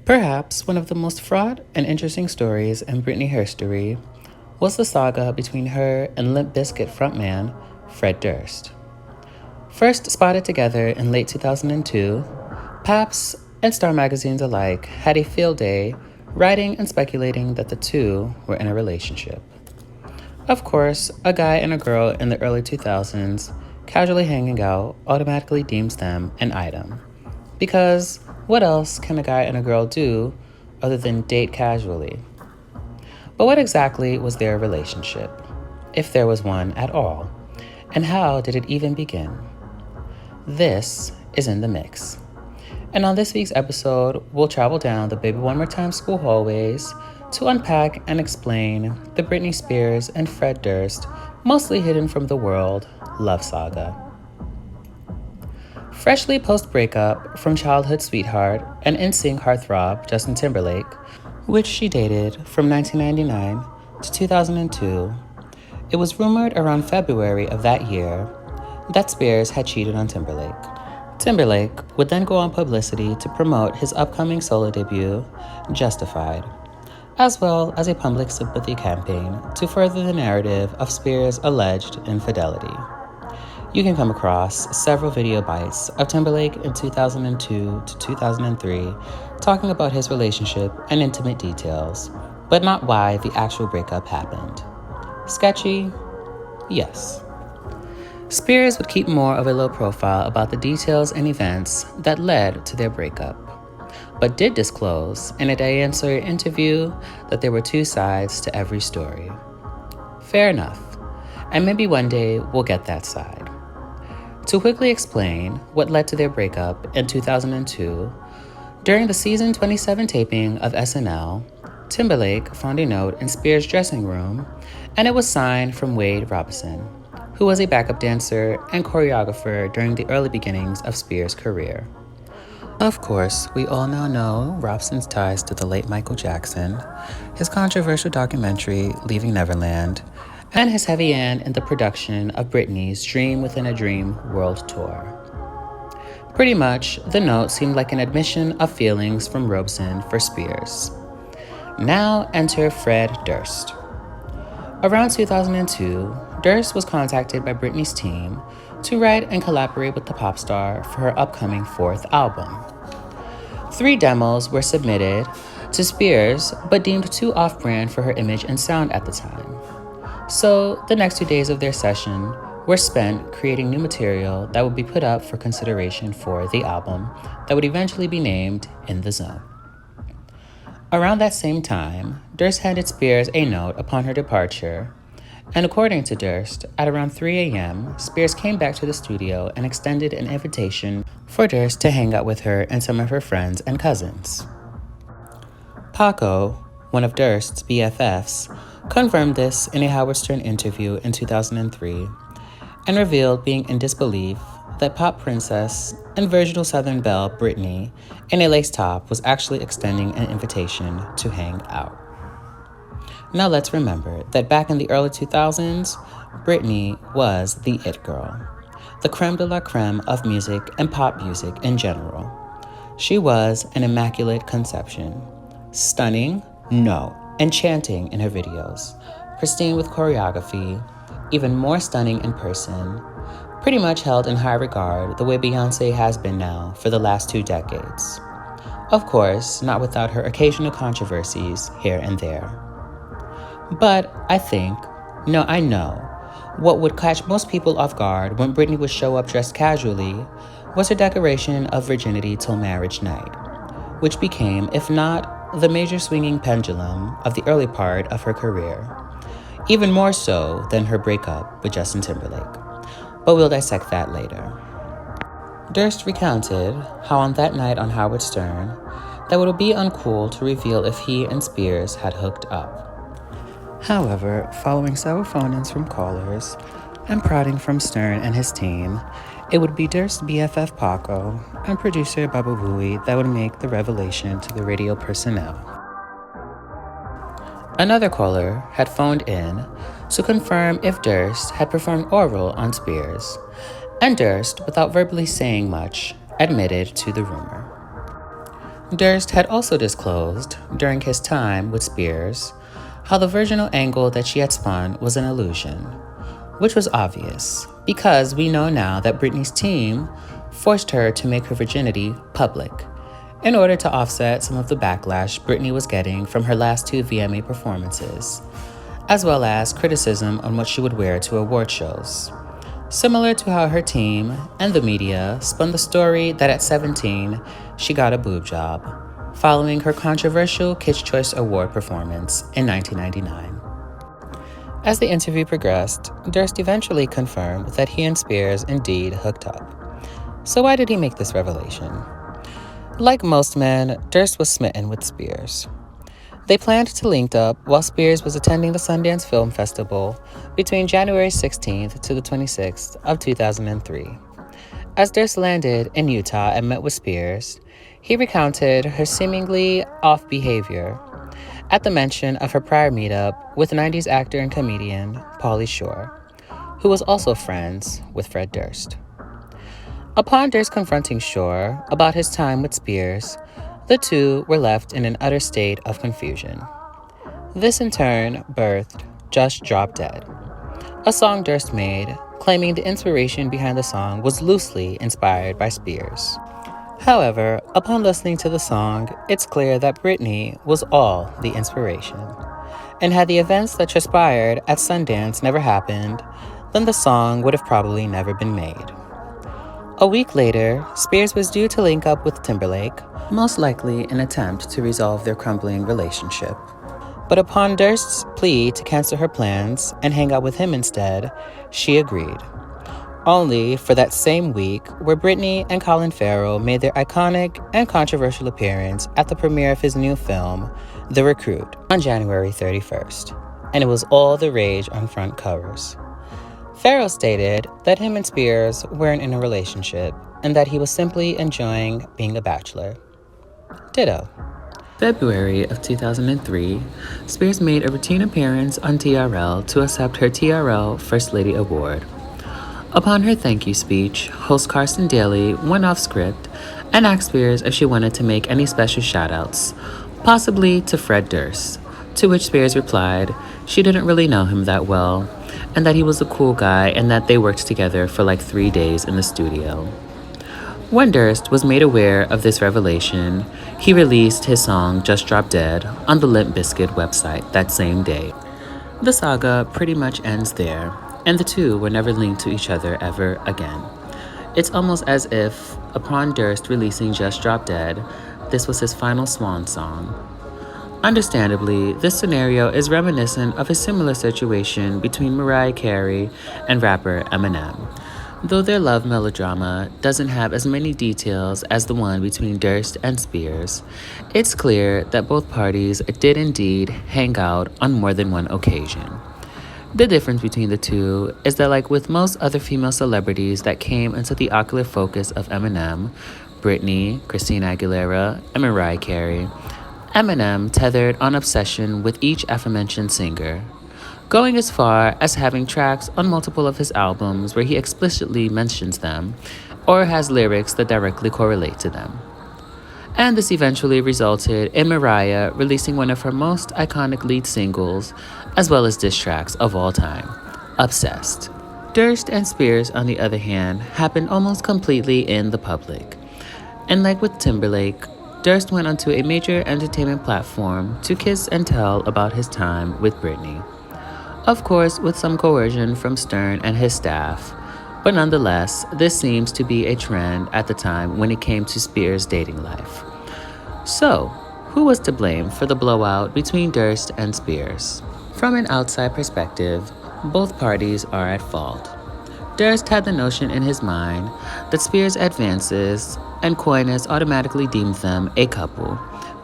Perhaps one of the most fraught and interesting stories in Britney history was the saga between her and Limp Bizkit frontman Fred Durst. First spotted together in late 2002, Paps and Star magazines alike had a field day writing and speculating that the two were in a relationship. Of course, a guy and a girl in the early 2000s casually hanging out automatically deems them an item. Because what else can a guy and a girl do other than date casually? But what exactly was their relationship, if there was one at all? And how did it even begin? This is In the Mix. And on this week's episode, we'll travel down the Baby One More Time school hallways to unpack and explain the Britney Spears and Fred Durst, mostly hidden from the world, love saga. Freshly post-breakup from childhood sweetheart and NSYNC heartthrob Justin Timberlake, which she dated from 1999 to 2002, it was rumored around February of that year that Spears had cheated on Timberlake. Timberlake would then go on publicity to promote his upcoming solo debut, Justified, as well as a public sympathy campaign to further the narrative of Spears' alleged infidelity. You can come across several video bites of Timberlake in 2002 to 2003 talking about his relationship and intimate details, but not why the actual breakup happened. Sketchy? Yes. Spears would keep more of a low profile about the details and events that led to their breakup, but did disclose in a Diane Sawyer interview that there were two sides to every story. Fair enough, and maybe one day we'll get that side. To quickly explain what led to their breakup in 2002, during the season 27 taping of SNL, Timberlake found a note in Spears' dressing room, and it was signed from Wade Robson, who was a backup dancer and choreographer during the early beginnings of Spears' career. Of course, we all now know Robson's ties to the late Michael Jackson, his controversial documentary Leaving Neverland, and his heavy hand in the production of Britney's Dream Within a Dream World Tour. Pretty much, the note seemed like an admission of feelings from Robson for Spears. Now enter Fred Durst. Around 2002, Durst was contacted by Britney's team to write and collaborate with the pop star for her upcoming fourth album. 3 demos were submitted to Spears, but deemed too off-brand for her image and sound at the time. So the next 2 days of their session were spent creating new material that would be put up for consideration for the album that would eventually be named In the Zone. Around that same time, Durst handed Spears a note upon her departure, and according to Durst, at around 3 a.m., Spears came back to the studio and extended an invitation for Durst to hang out with her and some of her friends and cousins. Paco, one of Durst's BFFs, confirmed this in a Howard Stern interview in 2003 and revealed being in disbelief that pop princess and virginal Southern belle Britney in a lace top was actually extending an invitation to hang out. Now let's remember that back in the early 2000s, Britney was the it girl, the creme de la creme of music and pop music in general. She was an immaculate conception. Stunning? No. Enchanting in her videos. Pristine with choreography. Even more stunning in person. Pretty much held in high regard the way Beyoncé has been now for the last 2 decades. Of course, not without her occasional controversies here and there. But I know, what would catch most people off guard when Britney would show up dressed casually was her decoration of virginity till marriage night, which became, if not the major swinging pendulum of the early part of her career, even more so than her breakup with Justin Timberlake. But we'll dissect that later. Durst recounted how on that night on Howard Stern, that it would be uncool to reveal if he and Spears had hooked up. However, following several phone-ins from callers and prodding from Stern and his team, it would be Durst's BFF Paco and producer Baba Booey that would make the revelation to the radio personnel. Another caller had phoned in to confirm if Durst had performed oral on Spears, and Durst, without verbally saying much, admitted to the rumor. Durst had also disclosed, during his time with Spears, how the virginal angle that she had spun was an illusion, which was obvious because we know now that Britney's team forced her to make her virginity public in order to offset some of the backlash Britney was getting from her last two VMA performances, as well as criticism on what she would wear to award shows. Similar to how her team and the media spun the story that at 17, she got a boob job, following her controversial Kids' Choice Award performance in 1999. As the interview progressed, Durst eventually confirmed that he and Spears indeed hooked up. So why did he make this revelation? Like most men, Durst was smitten with Spears. They planned to link up while Spears was attending the Sundance Film Festival between January 16th to the 26th of 2003. As Durst landed in Utah and met with Spears, he recounted her seemingly off behavior at the mention of her prior meetup with 90s actor and comedian Pauly Shore, who was also friends with Fred Durst. Upon Durst confronting Shore about his time with Spears, the two were left in an utter state of confusion. This in turn birthed Just Drop Dead, a song Durst made, claiming the inspiration behind the song was loosely inspired by Spears. However, upon listening to the song, it's clear that Britney was all the inspiration. And had the events that transpired at Sundance never happened, then the song would have probably never been made. A week later, Spears was due to link up with Timberlake, most likely an attempt to resolve their crumbling relationship. But upon Durst's plea to cancel her plans and hang out with him instead, she agreed. Only for that same week where Britney and Colin Farrell made their iconic and controversial appearance at the premiere of his new film, The Recruit, on January 31st, and it was all the rage on front covers. Farrell stated that him and Spears weren't in a relationship and that he was simply enjoying being a bachelor. Ditto. February of 2003, Spears made a routine appearance on TRL to accept her TRL First Lady Award. Upon her thank you speech, host Carson Daly went off script and asked Spears if she wanted to make any special shout-outs, possibly to Fred Durst, to which Spears replied she didn't really know him that well, and that he was a cool guy and that they worked together for like 3 days in the studio. When Durst was made aware of this revelation, he released his song Just Drop Dead on the Limp Bizkit website that same day. The saga pretty much ends there, and the two were never linked to each other ever again. It's almost as if, upon Durst releasing Just Drop Dead, this was his final swan song. Understandably, this scenario is reminiscent of a similar situation between Mariah Carey and rapper Eminem. Though their love melodrama doesn't have as many details as the one between Durst and Spears, it's clear that both parties did indeed hang out on more than one occasion. The difference between the two is that, like with most other female celebrities that came into the ocular focus of Eminem, Britney, Christina Aguilera, and Mariah Carey, Eminem tethered on obsession with each aforementioned singer, going as far as having tracks on multiple of his albums where he explicitly mentions them or has lyrics that directly correlate to them. And this eventually resulted in Mariah releasing one of her most iconic lead singles, as well as diss tracks of all time, Obsessed. Durst and Spears, on the other hand, happened almost completely in the public. And like with Timberlake, Durst went onto a major entertainment platform to kiss and tell about his time with Britney. Of course, with some coercion from Stern and his staff, but nonetheless, this seems to be a trend at the time when it came to Spears' dating life. So, who was to blame for the blowout between Durst and Spears? From an outside perspective, both parties are at fault. Durst had the notion in his mind that Spears' advances and coyness automatically deemed them a couple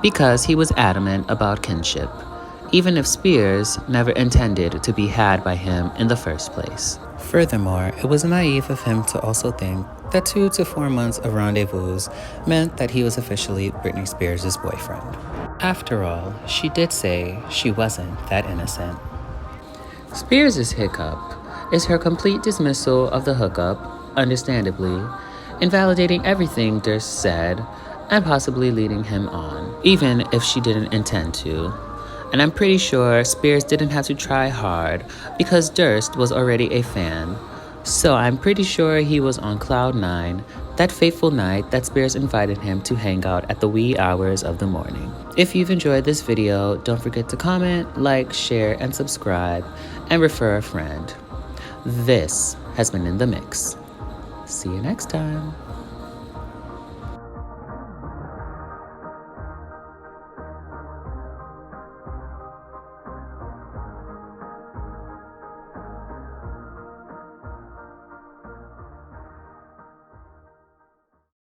because he was adamant about kinship, even if Spears never intended to be had by him in the first place. Furthermore, it was naive of him to also think that 2 to 4 months of rendezvous meant that he was officially Britney Spears' boyfriend. After all, she did say she wasn't that innocent. Spears' hiccup is her complete dismissal of the hookup, understandably, invalidating everything Durst said, and possibly leading him on, even if she didn't intend to. And I'm pretty sure Spears didn't have to try hard because Durst was already a fan. So I'm pretty sure he was on cloud nine that fateful night that Spears invited him to hang out at the wee hours of the morning. If you've enjoyed this video, don't forget to comment, like, share, and subscribe, and refer a friend. This has been In the Mix. See you next time.